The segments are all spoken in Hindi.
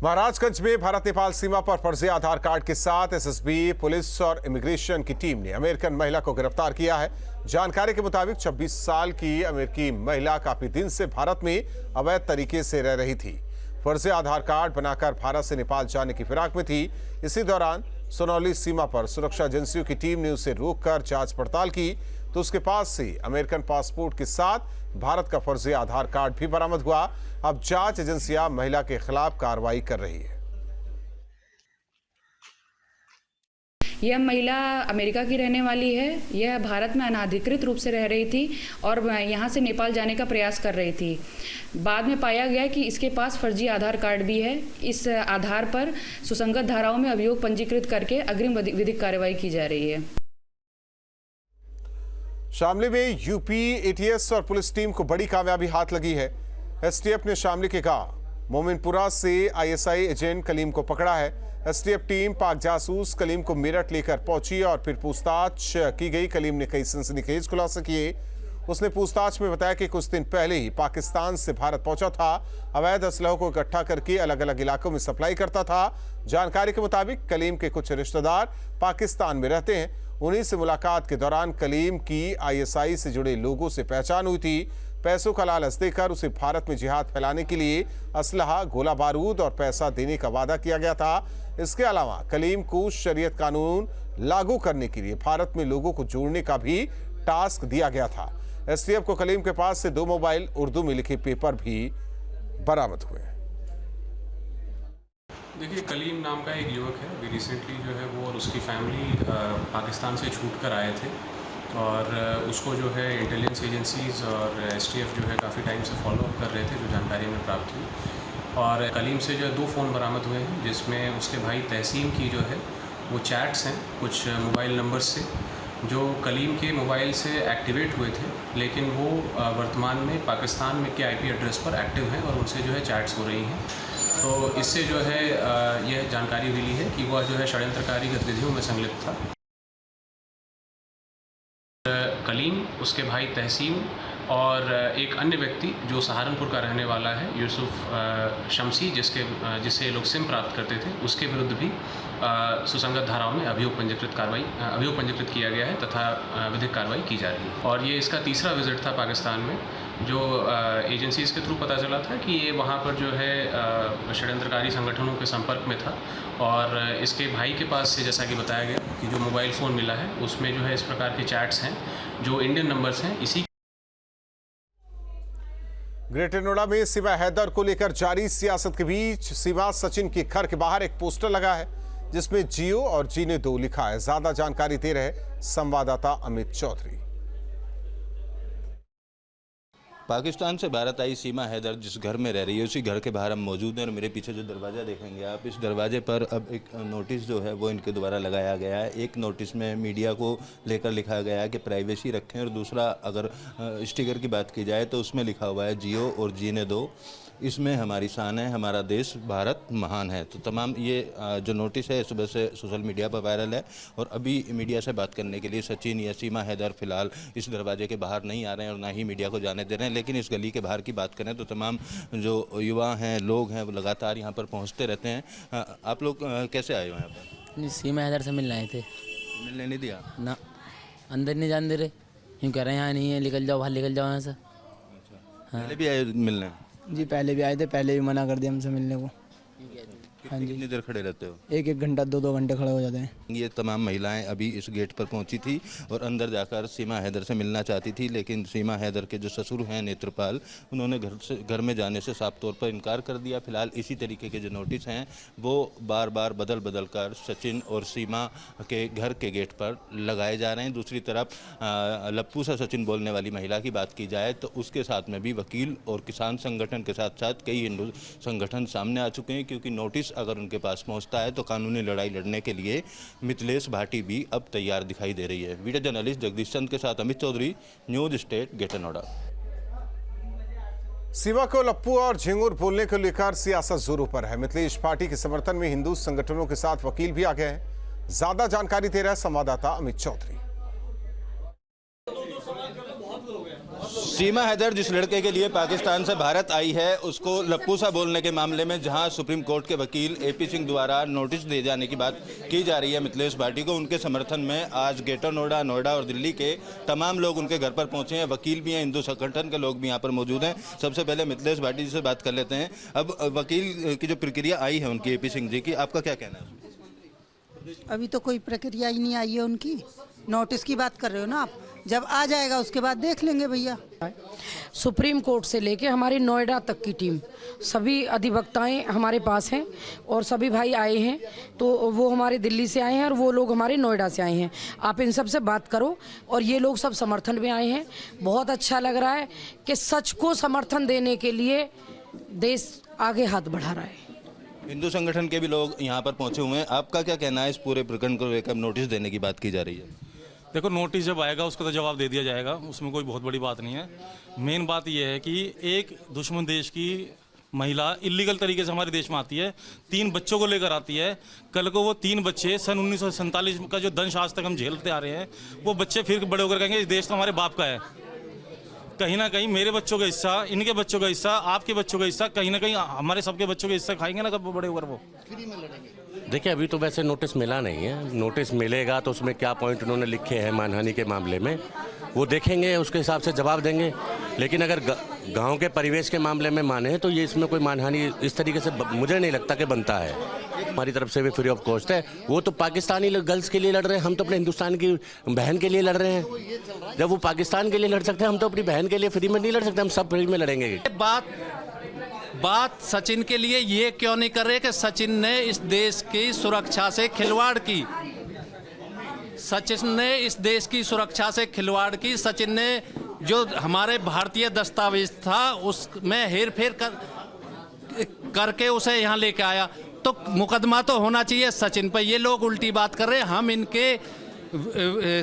महाराजगंज में भारत नेपाल सीमा पर फर्जी आधार कार्ड के साथ एसएसबी, पुलिस और इमिग्रेशन की टीम ने अमेरिकन महिला को गिरफ्तार किया है। जानकारी के मुताबिक 26 साल की अमेरिकी महिला काफी दिन से भारत में अवैध तरीके से रह रही थी। फर्जी आधार कार्ड बनाकर भारत से नेपाल जाने की फिराक में थी। इसी दौरान सोनौली सीमा पर सुरक्षा एजेंसियों की टीम ने उसे रोककर जांच पड़ताल की तो उसके पास से अमेरिकन पासपोर्ट के साथ भारत का फर्जी आधार कार्ड भी बरामद हुआ। अब जांच एजेंसियां महिला के खिलाफ कार्रवाई कर रही है। यह महिला अमेरिका की रहने वाली है। यह भारत में अनाधिकृत रूप से रह रही थी और यहाँ से नेपाल जाने का प्रयास कर रही थी। बाद में पाया गया कि इसके पास फर्जी आधार कार्ड भी है। इस आधार पर सुसंगत धाराओं में अभियोग पंजीकृत करके अग्रिम विधिक कार्रवाई की जा रही है। शामली में यूपी एटीएस और पुलिस टीम को बड़ी कामयाबी हाथ लगी है। एसटीएफ ने शामली के गांव मोमिनपुरा से आईएसआई एजेंट कलीम को पकड़ा है। एसटीएफ टीम पाक जासूस कलीम को मेरठ लेकर पहुंची और फिर पूछताछ की गई। कलीम ने कई सनसनीखेज खुलासे किए। उसने पूछताछ में बताया कि कुछ दिन पहले ही पाकिस्तान से भारत पहुंचा था। अवैध असलहों को इकट्ठा करके अलग अलग इलाकों में सप्लाई करता था। जानकारी के मुताबिक कलीम के कुछ रिश्तेदार पाकिस्तान में रहते हैं। उन्हीं से मुलाकात के दौरान कलीम की आईएसआई से जुड़े लोगों से पहचान हुई थी। पैसों का लालच देकर उसे भारत में जिहाद फैलाने के लिए असलहा, गोला बारूद और पैसा देने का वादा किया गया था। इसके अलावा कलीम को शरीयत कानून लागू करने के लिए भारत में लोगों को जोड़ने का भी टास्क दिया गया था। एसटीएफ को कलीम के पास से 2 मोबाइल, उर्दू में लिखे पेपर भी बरामद हुए। देखिए, कलीम नाम का एक युवक है। अभी रिसेंटली जो है वो और उसकी फैमिली पाकिस्तान से छूट कर आए थे और उसको जो है इंटेलिजेंस एजेंसीज़ और एसटीएफ जो है काफ़ी टाइम से फॉलो अप कर रहे थे, जो जानकारी हमें प्राप्त हुई। और कलीम से जो है 2 फ़ोन बरामद हुए हैं, जिसमें उसके भाई तहसीन की जो है वो चैट्स हैं कुछ मोबाइल नंबर से, जो कलीम के मोबाइल से एक्टिवेट हुए थे, लेकिन वो वर्तमान में पाकिस्तान में के आईपी एड्रेस पर एक्टिव हैं और उनसे जो है चैट्स हो रही हैं। तो इससे जो है यह जानकारी मिली है कि वह जो है षड्यंत्रकारी गतिविधियों में संलिप्त था। कलीम, उसके भाई तहसीन और एक अन्य व्यक्ति जो सहारनपुर का रहने वाला है, यूसुफ शमसी, जिससे लोग सिम प्राप्त करते थे, उसके विरुद्ध भी सुसंगत धाराओं में अभियोग पंजीकृत किया गया है तथा विधिक कार्रवाई की जा रही है। और ये इसका तीसरा विजिट था पाकिस्तान में, जो एजेंसीज़ के थ्रू पता चला था कि ये वहाँ पर जो है षड्यंत्रकारी संगठनों के संपर्क में था। और इसके भाई के पास से, जैसा कि बताया गया, कि जो मोबाइल फ़ोन मिला है उसमें जो है इस प्रकार के चैट्स हैं जो इंडियन नंबर्स हैं। इसी ग्रेटर नोएडा में सीमा हैदर को लेकर जारी सियासत के बीच सीमा सचिन के घर के बाहर एक पोस्टर लगा है जिसमें जियो और जीने दो लिखा है। ज्यादा जानकारी दे रहे संवाददाता अमित चौधरी। पाकिस्तान से भारत आई सीमा हैदर जिस घर में रह रही है उसी घर के बाहर हम मौजूद हैं और मेरे पीछे जो दरवाज़ा देखेंगे आप, इस दरवाजे पर अब एक नोटिस जो है वो इनके द्वारा लगाया गया है। एक नोटिस में मीडिया को लेकर लिखा गया है कि प्राइवेसी रखें, और दूसरा अगर स्टिकर की बात की जाए तो उसमें लिखा हुआ है जियो और जीने दो, इसमें हमारी शान है, हमारा देश भारत महान है। तो तमाम ये जो नोटिस है सुबह से सोशल मीडिया पर वायरल है और अभी मीडिया से बात करने के लिए सचिन या सीमा हैदर फिलहाल इस दरवाजे के बाहर नहीं आ रहे हैं और ना ही मीडिया को जाने दे रहे हैं। लेकिन इस गली के बाहर की बात करें तो तमाम जो युवा हैं, लोग हैं, वो लगातार यहाँ पर पहुँचते रहते हैं। आप लोग कैसे आए हो यहाँ पर? सीमा हैदर से मिलने आए थे। मिलने नहीं दिया ना, अंदर नहीं जाने दे रहे, यूँ कह रहे हैं यहाँ नहीं है, निकल जाओ बाहर, निकल जाओ यहाँ से। पहले भी आए मिलने? जी पहले भी आए थे, पहले भी मना कर दिया हमसे मिलने को। हाँ जी। कितनी देर खड़े रहते हो? 1-1 घंटा 2-2 घंटे खड़े हो जाते हैं। ये तमाम महिलाएं अभी इस गेट पर पहुंची थी और अंदर जाकर सीमा हैदर से मिलना चाहती थी, लेकिन सीमा हैदर के जो ससुर हैं नेत्रपाल, उन्होंने घर में जाने से साफ तौर पर इनकार कर दिया। फिलहाल इसी तरीके के जो नोटिस हैं वो बार बार बदल कर सचिन और सीमा के घर के गेट पर लगाए जा रहे हैं। दूसरी तरफ लप्पू सा सचिन बोलने वाली महिला की बात की जाए तो उसके साथ में भी वकील और किसान संगठन के साथ साथ कई हिंदू संगठन सामने आ चुके हैं, क्योंकि नोटिस अगर उनके पास पहुंचता है तो कानूनी लड़ाई लड़ने के लिए मिथिलेश भाटी भी अब तैयार दिखाई दे रही है। वीडियो जर्नलिस्ट जगदीश चंद के साथ Amit Chaudhary, news state, greater Noida. Seema को लप्पू और झिंगुर बोलने को लेकर सियासत जोरों पर है। मिथिलेश भाटी के समर्थन में हिंदू संगठनों के साथ वकील भी आ गए हैं। ज्यादा जानकारी दे रहा है संवाददाता अमित चौधरी। सीमा हैदर जिस लड़के के लिए पाकिस्तान से भारत आई है उसको लप्पूसा बोलने के मामले में जहां सुप्रीम कोर्ट के वकील एपी सिंह द्वारा नोटिस दिए जाने की बात की जा रही है मिथिलेश भाटी को, उनके समर्थन में आज ग्रेटर नोएडा, नोएडा और दिल्ली के तमाम लोग उनके घर पर पहुंचे हैं। वकील भी हैं, हिंदू संगठन के लोग भी यहाँ पर मौजूद हैं। सबसे पहले मिथिलेश भाटी जी से बात कर लेते हैं। अब वकील की जो प्रक्रिया आई है उनकी एपी सिंह जी की, आपका क्या कहना है? अभी तो कोई प्रक्रिया ही नहीं आई है उनकी। नोटिस की बात कर रहे हो ना आप? जब आ जाएगा उसके बाद देख लेंगे भैया। सुप्रीम कोर्ट से लेके हमारी नोएडा तक की टीम, सभी अधिवक्ताएं हमारे पास हैं और सभी भाई आए हैं। तो वो हमारे दिल्ली से आए हैं और वो लोग हमारे नोएडा से आए हैं। आप इन सब से बात करो और ये लोग सब समर्थन में आए हैं। बहुत अच्छा लग रहा है कि सच को समर्थन देने के लिए देश आगे हाथ बढ़ा रहा है। हिंदू संगठन के भी लोग यहाँ पर पहुँचे हुए हैं। आपका क्या कहना है इस पूरे प्रकरण को लेकर? नोटिस देने की बात की जा रही है। देखो, नोटिस जब आएगा उसका तो जवाब दे दिया जाएगा, उसमें कोई बहुत बड़ी बात नहीं है। मेन बात यह है कि एक दुश्मन देश की महिला इलीगल तरीके से हमारे देश में आती है, 3 बच्चों को लेकर आती है। कल को वो 3 बच्चे सन 1947 का जो दंश आज तक हम झेलते आ रहे हैं, वो बच्चे फिर बड़े होकर कहेंगे इस देश तो हमारे बाप का है। कहीं ना कहीं मेरे बच्चों का हिस्सा, इनके बच्चों का हिस्सा, आपके बच्चों का हिस्सा, कहीं ना कहीं हमारे सबके बच्चों का हिस्सा खाएंगे ना कब बड़े होकर वो। देखिए, अभी तो वैसे नोटिस मिला नहीं है। नोटिस मिलेगा तो उसमें क्या पॉइंट उन्होंने लिखे हैं मानहानि के मामले में वो देखेंगे, उसके हिसाब से जवाब देंगे। लेकिन अगर गांव के परिवेश के मामले में माने तो ये इसमें कोई मानहानि इस तरीके से मुझे नहीं लगता कि बनता है। हमारी तरफ से भी फ्री ऑफ कॉस्ट है। वो तो पाकिस्तानी गर्ल्स के लिए लड़ रहे हैं, हम तो अपने हिंदुस्तान की बहन के लिए लड़ रहे हैं। जब वो पाकिस्तान के लिए लड़ सकते हैं, हम तो अपनी बहन के लिए फ्री में नहीं लड़ सकते। हम सब फ्री में लड़ेंगे। बात सचिन के लिए ये क्यों नहीं कर रहे कि सचिन ने इस देश की सुरक्षा से खिलवाड़ की। सचिन ने इस देश की सुरक्षा से खिलवाड़ की। सचिन ने जो हमारे भारतीय दस्तावेज था उसमें हेर फेर करके उसे यहाँ लेके आया। तो मुकदमा तो होना चाहिए सचिन पर। ये लोग उल्टी बात कर रहे हैं। हम इनके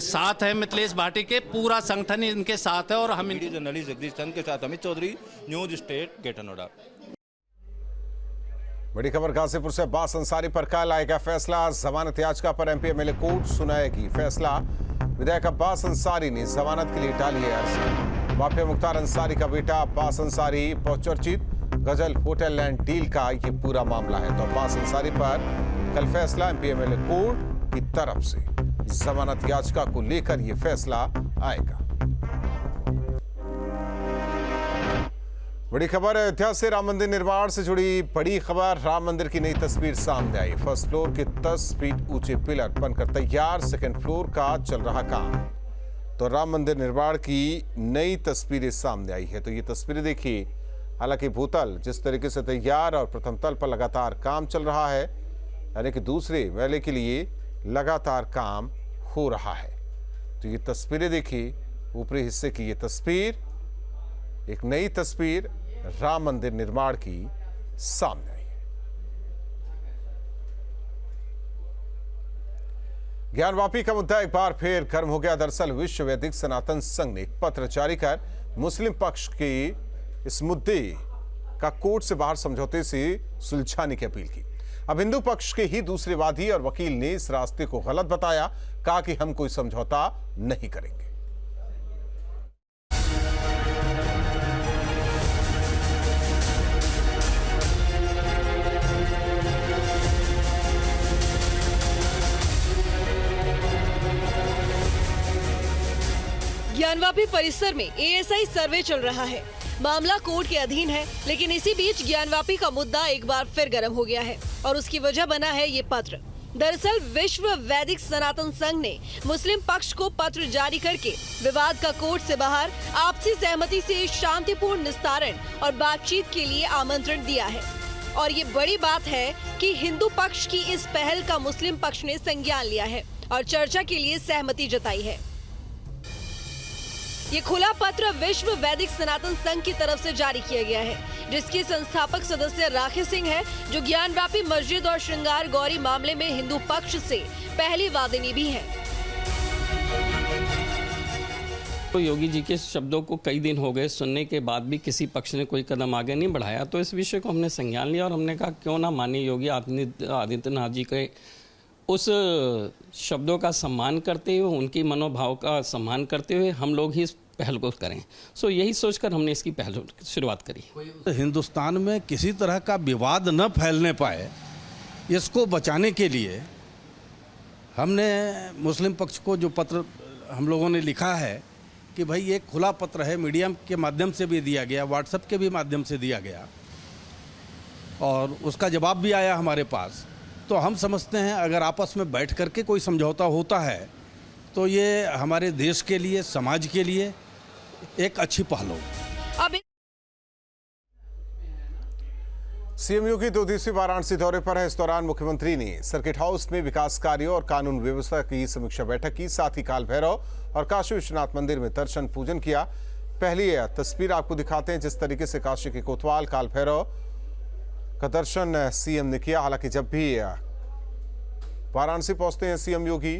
साथ हैं, मिथिलेश भाटी के पूरा संगठन इनके साथ है। और हम इनकी जर्नलिस्ट जगदीश चंद के साथ Amit Chaudhary, news state, greater Noida. बड़ी खबर गाजीपुर से। अब्बास अंसारी पर कल आएगा फैसला। जमानत याचिका पर एमपी एमएलए कोर्ट सुनाएगी फैसला। विधायक अब्बास अंसारी ने जमानत के लिए डाली है अर्जी। माफिया मुख्तार अंसारी का बेटा अब्बास अंसारी बहुचर्चित गजल होटल एंड डील का ये पूरा मामला है। तो अब्बास अंसारी पर कल फैसला। एमपी एमएलए कोर्ट की तरफ से जमानत याचिका को लेकर यह फैसला आएगा। बड़ी खबर अयोध्या से। राम मंदिर निर्माण से जुड़ी बड़ी खबर। राम मंदिर की नई तस्वीर सामने आई। फर्स्ट फ्लोर के 10 फीट ऊंचे पिलर बनकर तैयार, सेकंड फ्लोर का चल रहा काम। तो राम मंदिर निर्माण की नई तस्वीरें सामने आई है। तो ये तस्वीरें देखिए। हालांकि भूतल जिस तरीके से तैयार और प्रथम तल पर लगातार काम चल रहा है, यानी कि दूसरे महले के लिए लगातार काम हो रहा है। तो ये तस्वीरें देखिए। ऊपरी हिस्से की ये तस्वीर, एक नई तस्वीर राम मंदिर निर्माण की सामने आई। ज्ञानवापी का मुद्दा एक बार फिर गर्म हो गया। दरअसल विश्व वैदिक सनातन संघ ने एक पत्र जारी कर मुस्लिम पक्ष के इस मुद्दे का कोर्ट से बाहर समझौते से सुलझाने की अपील की। अब हिंदू पक्ष के ही दूसरे वादी और वकील ने इस रास्ते को गलत बताया। कहा कि हम कोई समझौता नहीं करेंगे। ज्ञानवापी परिसर में एएसआई सर्वे चल रहा है। मामला कोर्ट के अधीन है, लेकिन इसी बीच ज्ञानवापी का मुद्दा एक बार फिर गर्म हो गया है और उसकी वजह बना है ये पत्र। दरअसल विश्व वैदिक सनातन संघ ने मुस्लिम पक्ष को पत्र जारी करके विवाद का कोर्ट से बाहर आपसी सहमति से शांतिपूर्ण निस्तारण और बातचीत के लिए आमंत्रण दिया है। और ये बड़ी बात है कि हिंदू पक्ष की इस पहल का मुस्लिम पक्ष ने संज्ञान लिया है और चर्चा के लिए सहमति जताई है। ये खुला पत्र विश्व वैदिक सनातन संघ की तरफ से जारी किया गया है, जिसके संस्थापक सदस्य राखी सिंह है, जो ज्ञानवापी मस्जिद और श्रृंगार गौरी मामले में हिंदू पक्ष से पहली वादिनी भी है। तो योगी जी के शब्दों को कई दिन हो गए सुनने के बाद भी किसी पक्ष ने कोई कदम आगे नहीं बढ़ाया। तो इस विषय को हमने संज्ञान लिया और हमने कहा क्यों ना माननीय योगी आदित्यनाथ जी के उस शब्दों का सम्मान करते हुए, उनकी मनोभाव का सम्मान करते हुए हम लोग ही इस पहल को करें। सो यही सोचकर हमने इसकी पहल शुरुआत करी। हिंदुस्तान में किसी तरह का विवाद न फैलने पाए, इसको बचाने के लिए हमने मुस्लिम पक्ष को जो पत्र हम लोगों ने लिखा है कि भाई एक खुला पत्र है, मीडिया के माध्यम से भी दिया गया, व्हाट्सएप के भी माध्यम से दिया गया और उसका जवाब भी आया हमारे पास। तो हम समझते हैं अगर आपस में बैठ करके कोई समझौता होता है तो ये हमारे देश के लिए, समाज के लिए एक अच्छी पहल होगी। सीएम योगी 2 दिवसीय वाराणसी दौरे पर है। इस दौरान मुख्यमंत्री ने सर्किट हाउस में विकास कार्यों और कानून व्यवस्था की समीक्षा बैठक की। साथ ही काल भैरव और काशी विश्वनाथ मंदिर में दर्शन पूजन किया। पहली तस्वीर आपको दिखाते हैं जिस तरीके से काशी के कोतवाल काल भैरव का दर्शन सीएम ने किया। हालांकि जब भी वाराणसी पहुंचते हैं सीएम योगी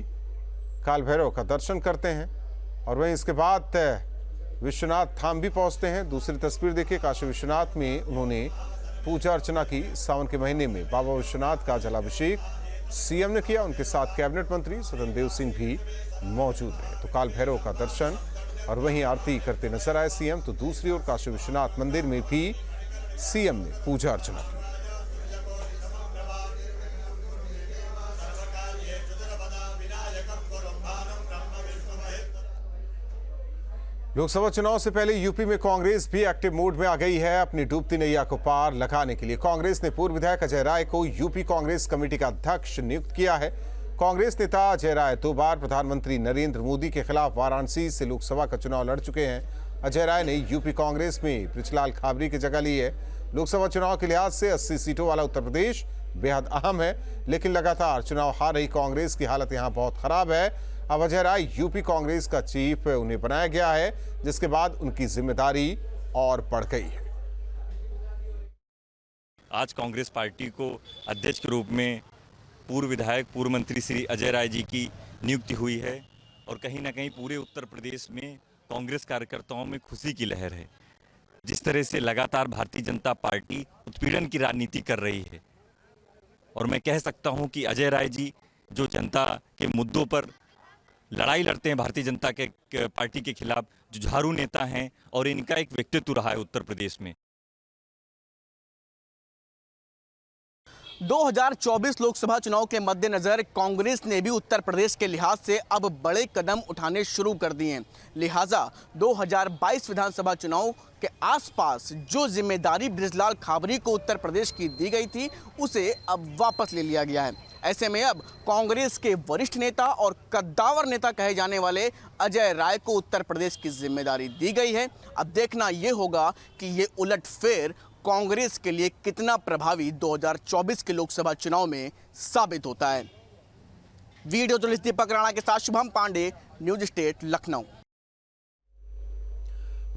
काल भैरव का दर्शन करते हैं और वहीं इसके बाद विश्वनाथ धाम भी पहुंचते हैं। दूसरी तस्वीर देखिए, काशी विश्वनाथ में उन्होंने पूजा अर्चना की। सावन के महीने में बाबा विश्वनाथ का जलाभिषेक सीएम ने किया। उनके साथ कैबिनेट मंत्री स्वतंत्र सिंह भी मौजूद रहे। तो काल भैरव का दर्शन और वहीं आरती करते नजर आए सीएम। तो दूसरी ओर काशी विश्वनाथ मंदिर में भी सीएम ने पूजा अर्चना की। लोकसभा चुनाव से पहले यूपी में कांग्रेस भी एक्टिव मोड में आ गई है। अपनी डूबती नैया को पार लगाने के लिए कांग्रेस ने पूर्व विधायक अजय राय को यूपी कांग्रेस कमेटी का अध्यक्ष नियुक्त किया है। कांग्रेस नेता अजय राय 2 बार प्रधानमंत्री नरेंद्र मोदी के खिलाफ वाराणसी से लोकसभा का चुनाव लड़ चुके हैं। अजय राय ने यूपी कांग्रेस में पृथ्वीलाल खाबरी की जगह ली है। लोकसभा चुनाव के लिहाज से 80 सीटों वाला उत्तर प्रदेश बेहद अहम है, लेकिन लगातार चुनाव हार रही कांग्रेस की हालत यहां बहुत खराब है। अब अजय राय यूपी कांग्रेस का चीफ उन्हें बनाया गया है, जिसके बाद उनकी जिम्मेदारी और बढ़ गई है। आज कांग्रेस पार्टी को अध्यक्ष के रूप में पूर्व विधायक, पूर्व मंत्री श्री अजय राय जी की नियुक्ति हुई है और कहीं ना कहीं पूरे उत्तर प्रदेश में कांग्रेस कार्यकर्ताओं में खुशी की लहर है। जिस तरह से लगातार भारतीय जनता पार्टी उत्पीड़न की राजनीति कर रही है और मैं कह सकता हूं कि अजय राय जी जो जनता के मुद्दों पर लड़ाई लड़ते हैं, भारतीय जनता के पार्टी के खिलाफ, जुझारू नेता हैं और इनका एक व्यक्तित्व रहा है उत्तर प्रदेश में। 2024 लोकसभा चुनाव के मद्देनजर कांग्रेस ने भी उत्तर प्रदेश के लिहाज से अब बड़े कदम उठाने शुरू कर दिए हैं। लिहाजा 2022 विधानसभा चुनाव के आसपास जो जिम्मेदारी बृजलाल खाबरी को उत्तर प्रदेश की दी गई थी, उसे अब वापस ले लिया गया है। ऐसे में अब कांग्रेस के वरिष्ठ नेता और कद्दावर नेता कहे जाने वाले अजय राय को उत्तर प्रदेश की जिम्मेदारी दी गई है। अब देखना यह होगा कि ये उलटफेर कांग्रेस के लिए कितना प्रभावी 2024 के लोकसभा चुनाव में साबित होता है। वीडियो जर्नलिस्ट दीपक राणा के साथ शुभम पांडे, न्यूज स्टेट, लखनऊ।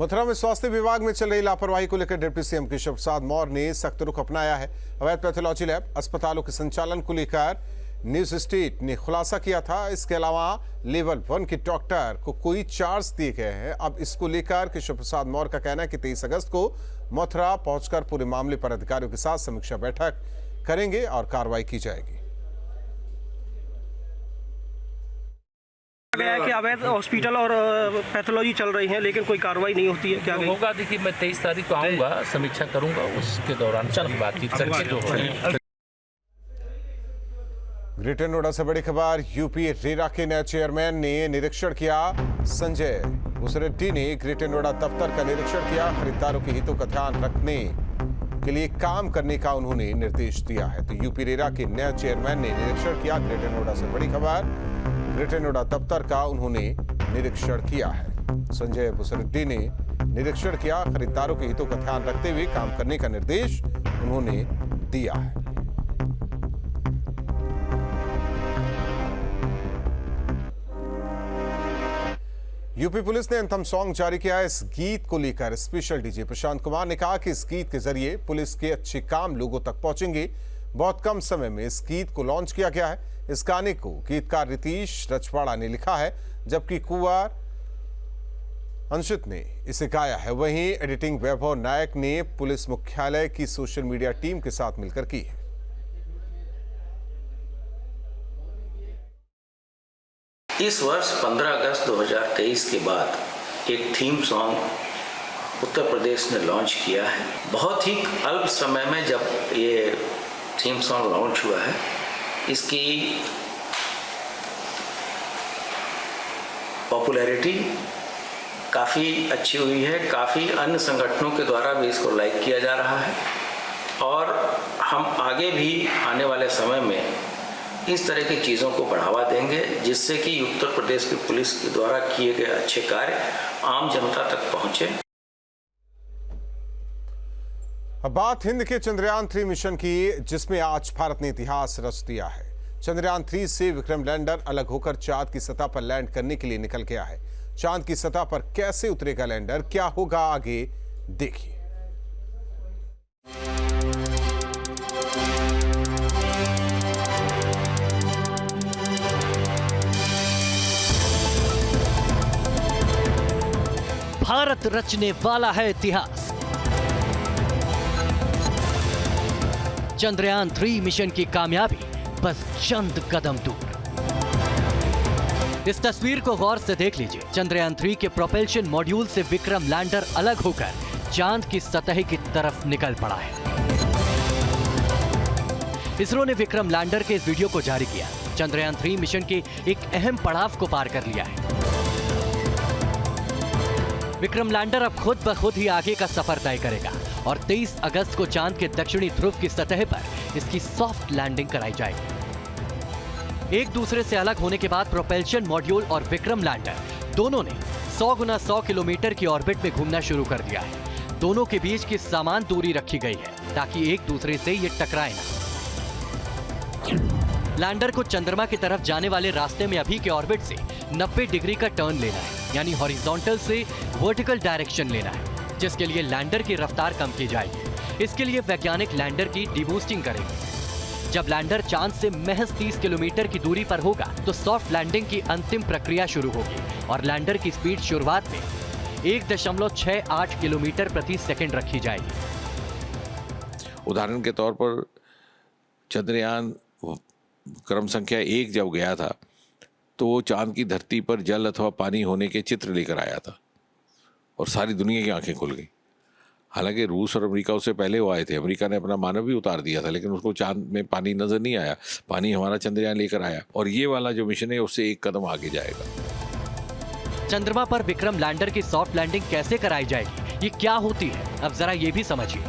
मथुरा में स्वास्थ्य विभाग में चल रही लापरवाही को लेकर डिप्टी सीएम केशव प्रसाद मौर्य ने सख्त रुख अपनाया है। अवैध पैथोलॉजी लैब, अस्पतालों के संचालन को लेकर न्यूज स्टेट ने खुलासा किया था। इसके अलावा लेवल 1 के डॉक्टर को कोई चार्ज दिए गए हैं। अब इसको लेकर केशव प्रसाद मौर्य का कहना है कि 23 अगस्त को मथुरा पहुंचकर पूरे मामले पर अधिकारियों के साथ समीक्षा बैठक करेंगे और कार्रवाई की जाएगी। गया है कि अवैध हॉस्पिटल और पैथोलॉजी चल रही है, लेकिन कोई कार्रवाई नहीं होती है। क्या होगा? देखिए, मैं 23 तारीख को आऊँगा, समीक्षा करूँगा, उसके दौरान बातचीत करके जो है। ग्रेटर नोएडा से बड़ी खबर, यूपी रेरा के नए चेयरमैन ने निरीक्षण किया। संजय भूसरेड्डी ने ग्रेटर नोएडा दफ्तर का निरीक्षण किया। खरीदारों के हितों का ध्यान रखने के लिए काम करने का उन्होंने निर्देश दिया है। तो यूपी रेरा के नए चेयरमैन ने निरीक्षण किया। ग्रेटर नोएडा से बड़ी खबर, ग्रेटर नोएडा दफ्तर का उन्होंने निरीक्षण किया है। संजय भूसरेड्डी ने निरीक्षण किया। खरीदारों के हितों का ध्यान रखते हुए काम करने का निर्देश उन्होंने दिया है। यूपी पुलिस ने एंथम सॉन्ग जारी किया है। इस गीत को लेकर स्पेशल डीजी प्रशांत कुमार ने कहा कि इस गीत के जरिए पुलिस के अच्छे काम लोगों तक पहुंचेंगे। बहुत कम समय में इस गीत को लॉन्च किया गया है। इस गाने को गीतकार रितीश रचवाड़ा ने लिखा है, जबकि कुंवर अंशित ने इसे गाया है। वहीं एडिटिंग वैभव नायक ने पुलिस मुख्यालय की सोशल मीडिया टीम के साथ मिलकर की है। इस वर्ष 15 अगस्त 2023 के बाद एक थीम सॉन्ग उत्तर प्रदेश ने लॉन्च किया है। बहुत ही अल्प समय में जब ये थीम सॉन्ग लॉन्च हुआ है, इसकी पॉपुलैरिटी काफ़ी अच्छी हुई है। काफ़ी अन्य संगठनों के द्वारा भी इसको लाइक किया जा रहा है और हम आगे भी आने वाले समय में इस तरह की चीज़ों को बढ़ावा देंगे, जिससे कि उत्तर प्रदेश की पुलिस के द्वारा किए गए अच्छे कार्य आम जनता तक पहुँचे। अब बात हिंद के चंद्रयान 3 मिशन की, जिसमें आज भारत ने इतिहास रच दिया है। चंद्रयान 3 से विक्रम लैंडर अलग होकर चांद की सतह पर लैंड करने के लिए निकल गया है। चांद की सतह पर कैसे उतरेगा लैंडर, क्या होगा आगे, देखिए। भारत रचने वाला है इतिहास। चंद्रयान 3 मिशन की कामयाबी बस चंद कदम दूर। इस तस्वीर को गौर से देख लीजिए। चंद्रयान 3 के प्रोपल्शन मॉड्यूल से विक्रम लैंडर अलग होकर चांद की सतह की तरफ निकल पड़ा है। इसरो ने विक्रम लैंडर के इस वीडियो को जारी किया। चंद्रयान 3 मिशन के एक अहम पड़ाव को पार कर लिया है। विक्रम लैंडर अब खुद ब खुद ही आगे का सफर तय करेगा और 23 अगस्त को चांद के दक्षिणी ध्रुव की सतह पर इसकी सॉफ्ट लैंडिंग कराई जाएगी। एक दूसरे से अलग होने के बाद प्रोपल्शन मॉड्यूल और विक्रम लैंडर दोनों ने 100 गुना 100 किलोमीटर की ऑर्बिट में घूमना शुरू कर दिया है। दोनों के बीच की समान दूरी रखी गई है ताकि एक दूसरे से ये टकराए ना। लैंडर को चंद्रमा की तरफ जाने वाले रास्ते में अभी के ऑर्बिट से 90 डिग्री का टर्न लेना है, यानी हॉरिजॉन्टल से वर्टिकल डायरेक्शन लेना है, जिसके लिए लैंडर की रफ्तार कम की जाएगी। इसके लिए वैज्ञानिक लैंडर की डीबूस्टिंग करेंगे। जब लैंडर चांद से महज 30 किलोमीटर की दूरी पर होगा तो सॉफ्ट लैंडिंग की अंतिम प्रक्रिया शुरू होगी और लैंडर की स्पीड शुरुआत में 1.68 किलोमीटर प्रति सेकंड रखी जाएगी। उदाहरण के तौर पर चंद्रयान क्रम संख्या 1 जब गया था तो वो चांद की धरती पर जल अथवा पानी होने के चित्र लेकर आया था और सारी दुनिया की आंखें खुल गई। हालांकि रूस और अमेरिका उससे पहले वो आए थे। अमेरिका ने अपना मानव भी उतार दिया था, लेकिन उसको चांद में पानी नजर नहीं आया। पानी हमारा चंद्रयान लेकर आया और ये वाला जो मिशन है उससे एक कदम आगे जाएगा। चंद्रमा पर विक्रम लैंडर की सॉफ्ट लैंडिंग कैसे कराई जाएगी, ये क्या होती है, अब जरा ये भी समझिए।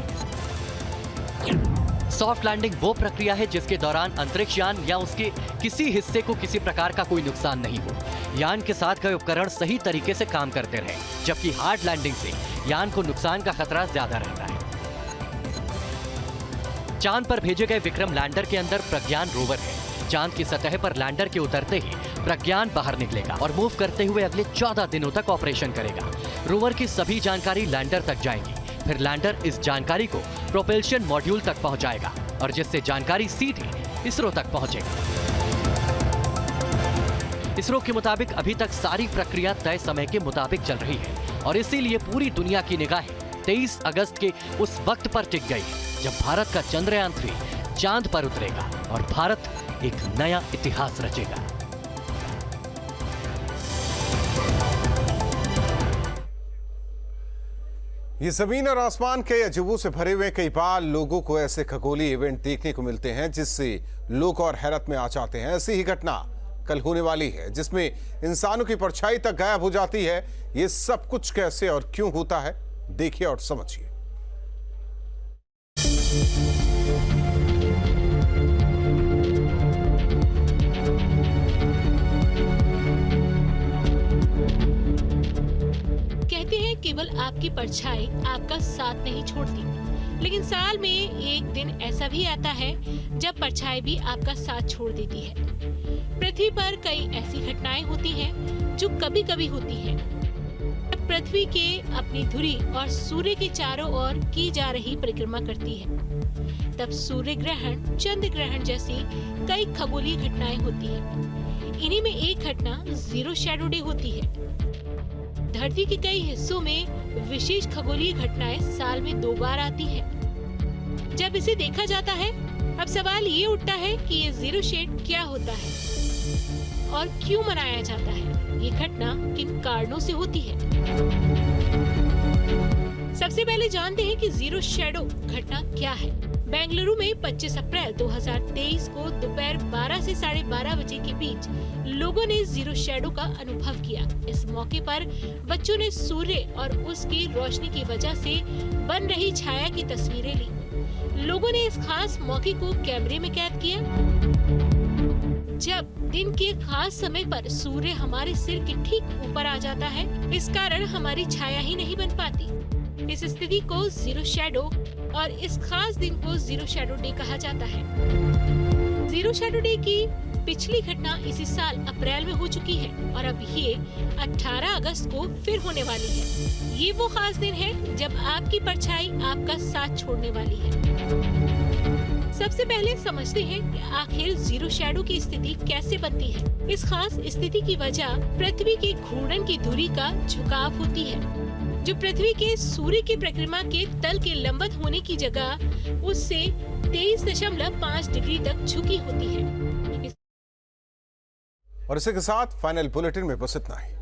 सॉफ्ट लैंडिंग वो प्रक्रिया है जिसके दौरान अंतरिक्ष यान या उसके किसी हिस्से को किसी प्रकार का कोई नुकसान नहीं हो। यान के साथ गए उपकरण सही तरीके से काम करते रहे, जबकि हार्ड लैंडिंग से यान को नुकसान का खतरा ज्यादा रहता है। चांद पर भेजे गए विक्रम लैंडर के अंदर प्रज्ञान रोवर है। चांद की सतह पर लैंडर के उतरते ही प्रज्ञान बाहर निकलेगा और मूव करते हुए अगले 14 दिनों तक ऑपरेशन करेगा। रोवर की सभी जानकारी लैंडर तक जाएगी, फिर लैंडर इस जानकारी को प्रोपल्शन मॉड्यूल तक पहुंचाएगा और जिससे जानकारी सीधे इसरो तक पहुंचेगी। इसरो के मुताबिक अभी तक सारी प्रक्रिया तय समय के मुताबिक चल रही है और इसीलिए पूरी दुनिया की निगाहें 23 अगस्त के उस वक्त पर टिक गई है जब भारत का चंद्रयान 3 चांद पर उतरेगा और भारत एक नया इतिहास रचेगा। ये जमीन और आसमान के अजूबों से भरे हुए कई बार लोगों को ऐसे खगोलीय इवेंट देखने को मिलते हैं जिससे लोग और हैरत में आ जाते हैं। ऐसी ही घटना कल होने वाली है जिसमें इंसानों की परछाई तक गायब हो जाती है। ये सब कुछ कैसे और क्यों होता है, देखिए और समझिए। कहते हैं केवल आपकी परछाई आपका साथ नहीं छोड़ती, लेकिन साल में एक दिन ऐसा भी आता है जब परछाई भी आपका साथ छोड़ देती है। पृथ्वी पर कई ऐसी घटनाएं होती हैं जो कभी कभी होती हैं। जब पृथ्वी के अपनी धुरी और सूर्य के चारों ओर की जा रही परिक्रमा करती है, तब सूर्य ग्रहण, चंद्र ग्रहण जैसी कई खगोलीय घटनाएं होती हैं। इन्हीं में एक घटना जीरो शैडो डे होती है। धरती के कई हिस्सों में विशेष खगोलीय घटनाएं साल में 2 बार आती हैं। जब इसे देखा जाता है, अब सवाल ये उठता है कि ये जीरो शेड क्या होता है। और क्यों मनाया जाता है? ये घटना किन कारणों से होती है? सबसे पहले जानते हैं कि जीरो शैडो घटना क्या है। बेंगलुरु में 25 अप्रैल 2023 को दोपहर 12 से 12:30 बजे के बीच लोगों ने जीरो शैडो का अनुभव किया। इस मौके पर बच्चों ने सूर्य और उसकी रोशनी की वजह से बन रही छाया की तस्वीरें ली। लोगों ने इस खास मौके को कैमरे में कैद किया। जब दिन के खास समय पर सूर्य हमारे सिर के ठीक ऊपर आ जाता है, इस कारण हमारी छाया ही नहीं बन पाती। इस स्थिति को जीरो शैडो और इस खास दिन को जीरो शैडो डे कहा जाता है। जीरो शैडो डे की पिछली घटना इसी साल अप्रैल में हो चुकी है और अब ये 18 अगस्त को फिर होने वाली है। ये वो खास दिन है जब आपकी परछाई आपका साथ छोड़ने वाली है। सबसे पहले समझते हैं कि आखिर जीरो शैडो की स्थिति कैसे बनती है। इस खास स्थिति की वजह पृथ्वी के घूर्णन की धुरी का झुकाव होती है, जो पृथ्वी के सूर्य की परिक्रमा के तल के लंबवत होने की जगह उससे 23.5 डिग्री तक झुकी होती है। और इसी के साथ फाइनल बुलेटिन में बस इतना ही।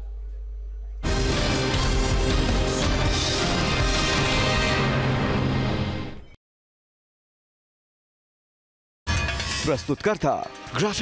प्रस्तुतकर्ता ग्राफिक